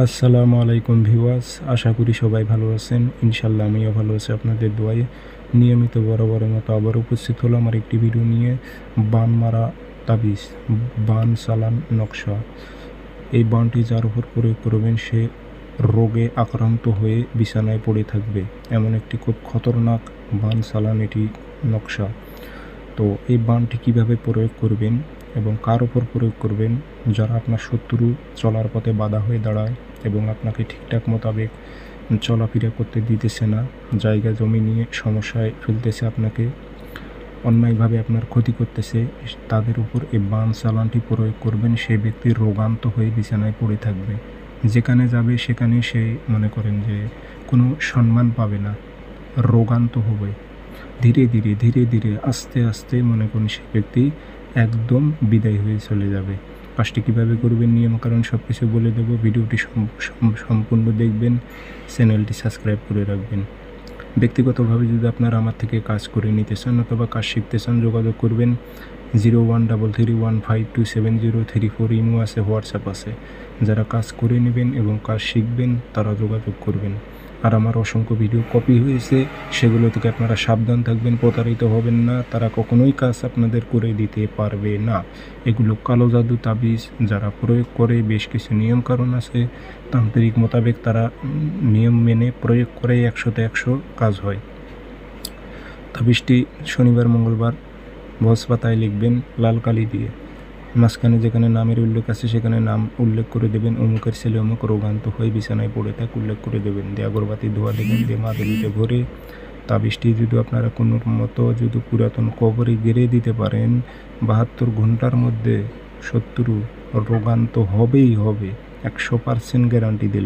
আসসালামু আলাইকুম ভিউয়ার্স, আশা করি সবাই ভালো আছেন। ইনশাল্লাহ আমিও ভালো আছি আপনাদের দোয়ায়। নিয়মিত বরাবরের মতো আবার উপস্থিত হলো আমার একটি ভিডিও নিয়ে। বান মারা তাবিজ, বান চালান নকশা। এই বানটি যার উপর প্রয়োগ করবেন সে রোগে আক্রান্ত হয়ে বিছানায় পড়ে থাকবে, এমন একটি খুব খতরনাক বান চালান এটি নকশা। তো এই বানটি কিভাবে প্রয়োগ করবেন এবং কার উপর প্রয়োগ করবেন? যারা আপনার শত্রু চলার পথে বাধা হয়ে দাঁড়ায় এবং আপনাকে ঠিকঠাক মোতাবেক চলাফেরা করতে দিতেছে না, জায়গা জমি নিয়ে সমস্যায় ফেলতেছে, আপনাকে অন্যায়ভাবে আপনার ক্ষতি করতেছে, তাদের উপর এই বান চালানটি প্রয়োগ করবেন। সেই ব্যক্তি রোগান্ত হয়ে বিছানায় পড়ে থাকবে। যেখানে যাবে সেখানে সে মনে করেন যে কোনো সম্মান পাবে না, রোগান্ত হবে। ধীরে ধীরে ধীরে ধীরে আস্তে আস্তে মনে করুন সে ব্যক্তি একদম বিদায় হয়ে চলে যাবে। কাজটি কীভাবে করবেন, নিয়মকানুন সব কিছু বলে দেবো। ভিডিওটি সম্পূর্ণ দেখবেন, চ্যানেলটি সাবস্ক্রাইব করে রাখবেন। ব্যক্তিগতভাবে যদি আপনারা আমার থেকে কাজ করে নিতে চান অথবা কাজ শিখতে চান, যোগাযোগ করবেন 0133152703 ইমো আছে, হোয়াটসঅ্যাপ আছে। যারা কাজ করে নেবেন এবং কাজ শিখবেন তারা যোগাযোগ করবেন। আর আমার অসংখ্য ভিডিও কপি হয়েছে, সেগুলো থেকে আপনারা সাবধান থাকবেন, প্রতারিত হবেন না। তারা কখনোই কাজ আপনাদের করে দিতে পারবে না। এগুলো কালো জাদু তাবিজ যারা প্রয়োগ করে, বেশ কিছু নিয়মকানুন আছে, তান্ত্রিক মোতাবেক তারা নিয়ম মেনে প্রয়োগ করে 100তে 100 কাজ হয়। তাবিজটি শনিবার মঙ্গলবার ভোজপাতায় লিখবেন লাল কালি দিয়ে। মাঝখানে যেখানে নামের উল্লেখ আছে সেখানে নাম উল্লেখ করে দেবেন। অমুকের ছেলে অমুক রোগান্ত হয়ে বিছানায় পড়ে থাক উল্লেখ করে দেবেন। দিয়ে আগরবাতি ধোয়া দেবেন, দিয়ে মাদুলিতে ভরে তাবিজটি যদি আপনারা কোনো মতো যদি পুরাতন কবরে গেড়ে দিতে পারেন, 72 ঘন্টার মধ্যে শত্রু রোগান্ত হবেই হবে, 100% গ্যারান্টি দিলাম।